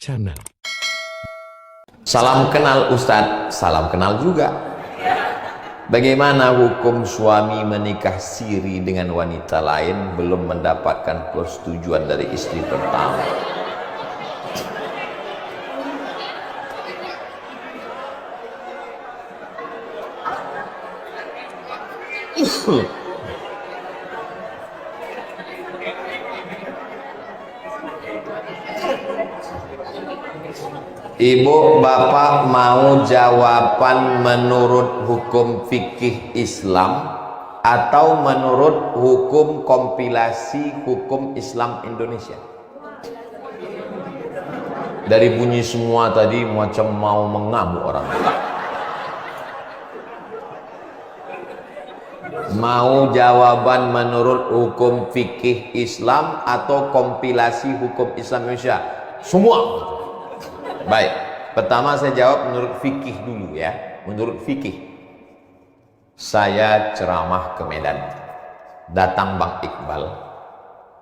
Channel. Salam kenal Ustadz, salam kenal juga. Bagaimana hukum suami menikah siri dengan wanita lain belum mendapatkan persetujuan dari istri pertama? Ibu, bapak mau jawaban menurut hukum fikih Islam atau menurut hukum kompilasi hukum Islam Indonesia? Dari bunyi semua tadi macam mau mengamuk orang. Mau jawaban menurut hukum fikih Islam atau kompilasi hukum Islam Indonesia? Semua. Baik, pertama saya jawab menurut fikih dulu ya. Menurut fikih, saya ceramah ke Medan, datang Bang Iqbal.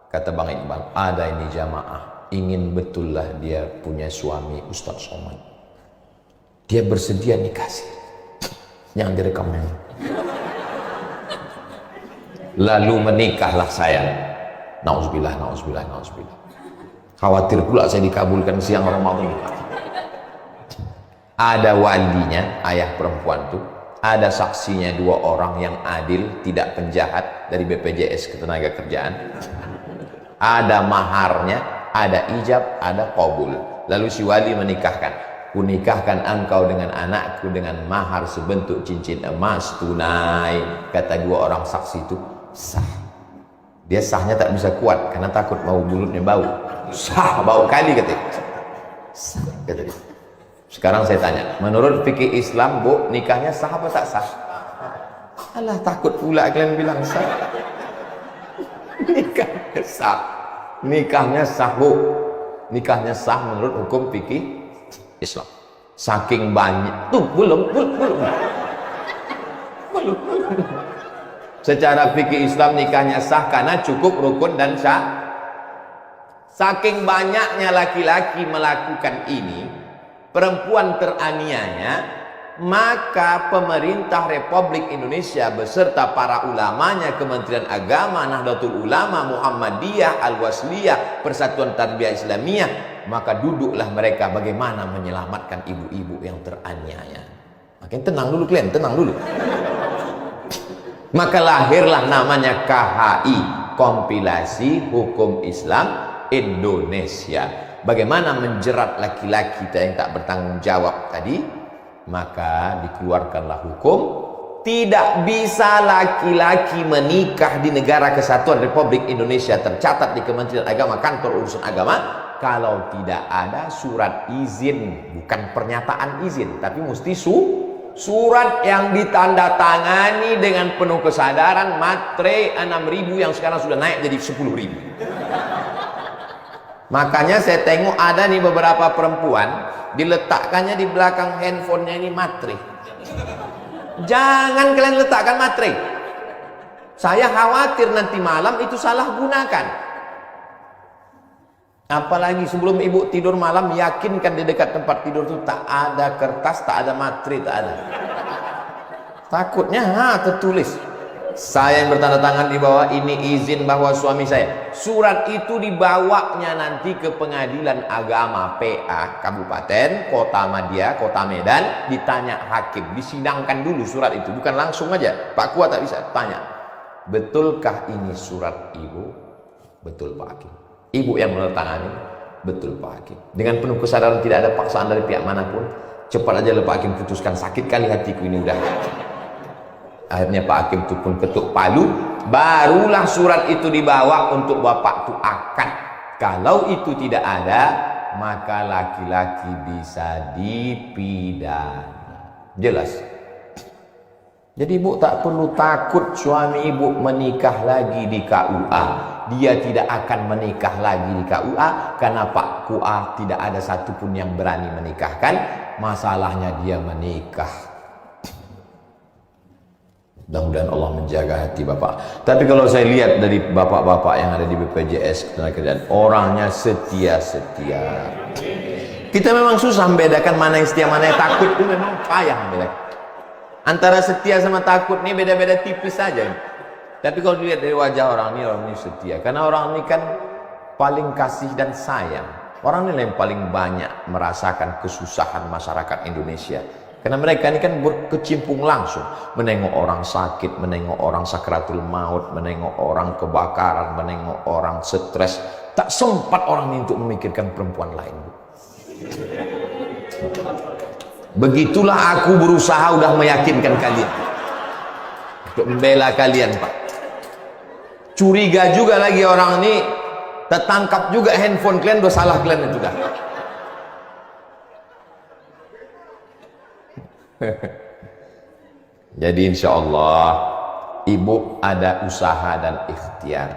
Kata Bang Iqbal, ada ini jamaah ingin betullah dia punya suami Ustadz Somad, dia bersedia nikah siri. Yang direkam ini. Lalu menikahlah saya. Nauzubillah, nauzubillah, nauzubillah. Khawatir pula saya dikabulkan siang Ramadan. Ada walinya, ayah perempuan tuh, ada saksinya 2 orang yang adil, tidak penjahat dari BPJS Ketenagakerjaan, ada maharnya, ada ijab, ada qabul. Lalu si wali menikahkan, kunikahkan engkau dengan anakku dengan mahar sebentuk cincin emas tunai. Kata 2 orang saksi itu sah. Dia sahnya tak bisa kuat karena takut mau mulutnya bau. Sah, bau kali katanya. Sah, kata dia. Sekarang saya tanya, menurut fikih Islam, Bu, nikahnya sah apa tak sah? Alah, takut pula kalian bilang sah. Nikahnya sah. Nikahnya sah, Bu. Nikahnya sah menurut hukum fikih Islam. Saking banyak. Tuh, belum. Secara fikih Islam nikahnya sah karena cukup rukun dan sah. Saking banyaknya laki-laki melakukan ini, perempuan teraniaya, maka pemerintah Republik Indonesia beserta para ulamanya, Kementerian Agama, Nahdlatul Ulama, Muhammadiyah, Al-Wasliyah, Persatuan Tarbiyah Islamiyah, maka duduklah mereka bagaimana menyelamatkan ibu-ibu yang teraniaya. Makin tenang dulu kalian, tenang dulu. Maka lahirlah namanya KHI, Kompilasi Hukum Islam Indonesia. Bagaimana menjerat laki-laki yang tak bertanggung jawab tadi, maka dikeluarkanlah hukum tidak bisa laki-laki menikah di negara kesatuan Republik Indonesia tercatat di Kementerian Agama, kantor urusan agama, kalau tidak ada surat izin. Bukan pernyataan izin, tapi mesti surat yang ditandatangani dengan penuh kesadaran, matre 6.000 yang sekarang sudah naik jadi 10.000. Makanya saya tengok ada nih beberapa perempuan diletakkannya di belakang handphonenya ini matre. Jangan kalian letakkan matre. Saya khawatir nanti malam itu salah gunakan. Apalagi sebelum ibu tidur malam, yakinkan di dekat tempat tidur itu tak ada kertas, tak ada matre, tak ada. Takutnya tertulis. Saya yang bertanda tangan di bawah ini izin bahwa suami saya. Surat itu dibawanya nanti ke Pengadilan Agama PA Kabupaten, Kota Madia, Kota Medan, ditanya hakim, disidangkan dulu surat itu, bukan langsung aja. Pak Kuat tak bisa tanya, betulkah ini surat ibu? Betul Pak Hakim. Ibu yang menandatangani, betul Pak Hakim. Dengan penuh kesadaran, tidak ada paksaan dari pihak manapun. Cepat aja Pak Hakim putuskan, sakit kali hatiku ini udah. Akhirnya Pak Hakim itu pun ketuk palu, barulah surat itu dibawa untuk bapak itu akad. Kalau itu tidak ada, maka laki-laki bisa dipidana. Jelas? Jadi ibu tak perlu takut suami ibu menikah lagi di KUA. Dia tidak akan menikah lagi di KUA karena Pak KUA tidak ada satupun yang berani menikahkan. Masalahnya dia menikah. Mudah-mudahan Allah menjaga hati bapak. Tapi kalau saya lihat dari bapak-bapak yang ada di BPJS Ketenagakerjaan, orangnya setia-setia. Kita memang susah membedakan mana yang setia, mana yang takut. Itu memang payah membedakan. Antara setia sama takut ini beda-beda tipis saja. Tapi kalau dilihat dari wajah orang ini setia. Karena orang ini kan paling kasih dan sayang. Orang ini yang paling banyak merasakan kesusahan masyarakat Indonesia. Karena mereka ini kan berkecimpung langsung, menengok orang sakit, menengok orang sakratul maut, menengok orang kebakaran, menengok orang stres. Tak sempat orang ini untuk memikirkan perempuan lain. Begitulah aku berusaha udah meyakinkan kalian untuk membela kalian, Pak. Curiga juga lagi orang ini, tertangkap juga handphone kalian, udah salah kalian juga. Jadi insya Allah ibu ada usaha dan ikhtiar,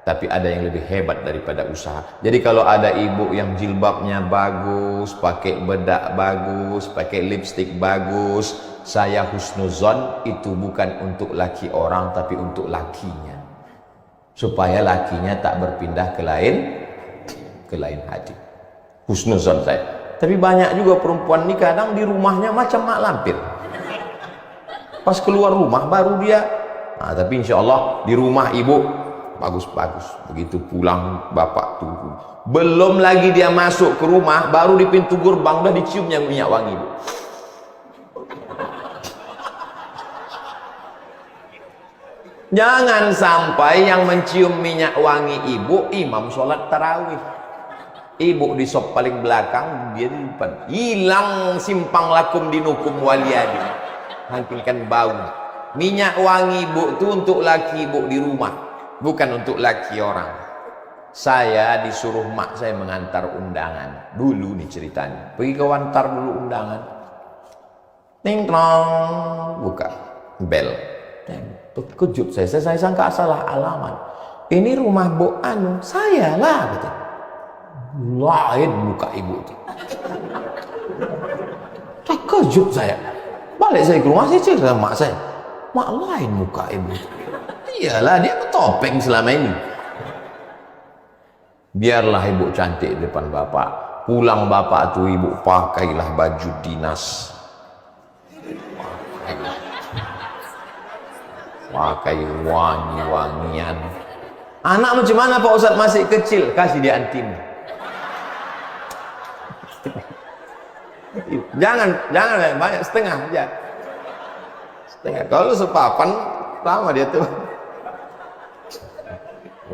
tapi ada yang lebih hebat daripada usaha. Jadi kalau ada ibu yang jilbabnya bagus, pakai bedak bagus, pakai lipstik bagus, saya husnuzon itu bukan untuk laki orang tapi untuk lakinya, supaya lakinya tak berpindah ke lain hati. Husnuzon saya. Tapi banyak juga perempuan ini kadang di rumahnya macam mak lampir. Pas keluar rumah baru dia. Nah, tapi insya Allah di rumah ibu bagus-bagus. Begitu pulang bapak tunggu. Belum lagi dia masuk ke rumah, baru di pintu gerbang udah diciumnya minyak wangi ibu. Jangan sampai yang mencium minyak wangi ibu imam sholat tarawih. Ibu di sop paling belakang, dia di depan. Hilang simpang lakum dinukum waliyadi. Hangkingkan bau. Minyak wangi ibu itu untuk laki ibu di rumah, bukan untuk laki orang. Saya disuruh mak saya mengantar undangan. Dulu nih ceritanya. Pergi ke wantar dulu undangan. Ting tong, buka bel. Terkejut saya sangka salah alamat. Ini rumah Bu Anu, saya lah betul. Lain muka ibu itu. Terkejut saya. Balik saya ke rumah, saya cerita sama mak saya. Mak, lain muka ibu itu. Iyalah, dia bertopeng selama ini. Biarlah ibu cantik di depan bapak. Pulang bapak tuh ibu pakailah baju dinas. Pakai wangi-wangian. Anak macam mana Pak Ustadz masih kecil? Kasih dia antim. Jangan banyak, setengah aja. Setengah. Kalau sepapan lama dia tuh.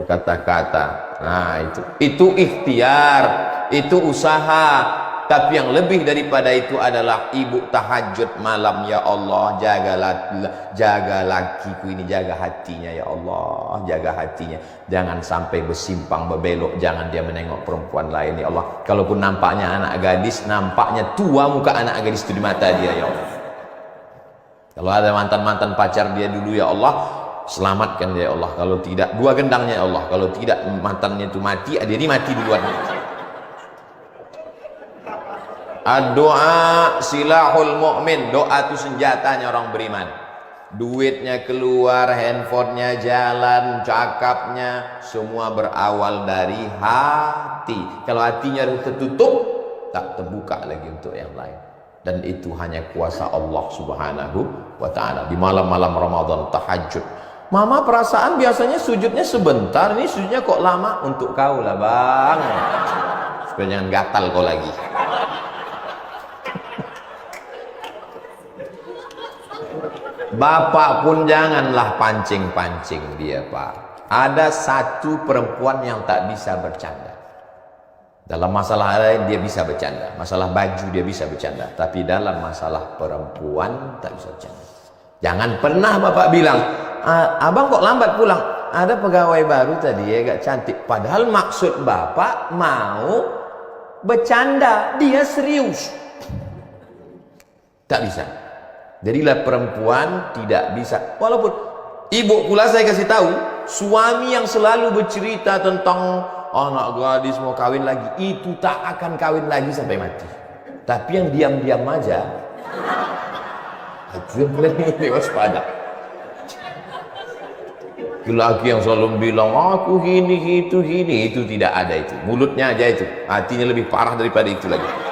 Kata-kata. Nah, itu ikhtiar, itu usaha. Tapi yang lebih daripada itu adalah ibu tahajud malam, ya Allah, jaga lakiku ini, jaga hatinya ya Allah, jaga hatinya. Jangan sampai bersimpang berbelok, jangan dia menengok perempuan lain ya Allah. Kalaupun nampaknya anak gadis, nampaknya tua muka anak gadis itu di mata dia ya Allah. Kalau ada mantan-mantan pacar dia dulu ya Allah, selamatkan dia ya Allah. Kalau tidak, dua gendangnya ya Allah. Kalau tidak mantannya itu mati, dia ini mati duluan. Doa silahul mu'min. Doa itu senjatanya orang beriman. Duitnya keluar, handphonenya jalan, cakapnya semua berawal dari hati. Kalau hatinya tertutup, tak terbuka lagi untuk yang lain. Dan itu hanya kuasa Allah subhanahu wa ta'ala. Di malam-malam Ramadan tahajud, mama perasaan biasanya sujudnya sebentar, ini sujudnya kok lama? Untuk kau lah bang, supaya jangan gatal kau lagi. Bapak pun janganlah pancing-pancing dia, Pak. Ada satu perempuan yang tak bisa bercanda. Dalam masalah lain dia bisa bercanda, masalah baju dia bisa bercanda, tapi dalam masalah perempuan tak bisa bercanda. Jangan pernah Bapak bilang, abang kok lambat pulang? Ada pegawai baru tadi ya, agak cantik. Padahal maksud Bapak mau bercanda, dia serius. Tak bisa. Jadilah perempuan tidak bisa. Walaupun ibu pula saya kasih tahu, suami yang selalu bercerita tentang anak gadis mau kawin lagi, itu tak akan kawin lagi sampai mati. Tapi yang diam-diam aja, itu yang lebih waspada. Laki yang selalu bilang aku gini, itu tidak ada itu. Mulutnya aja itu, hatinya lebih parah daripada itu lagi.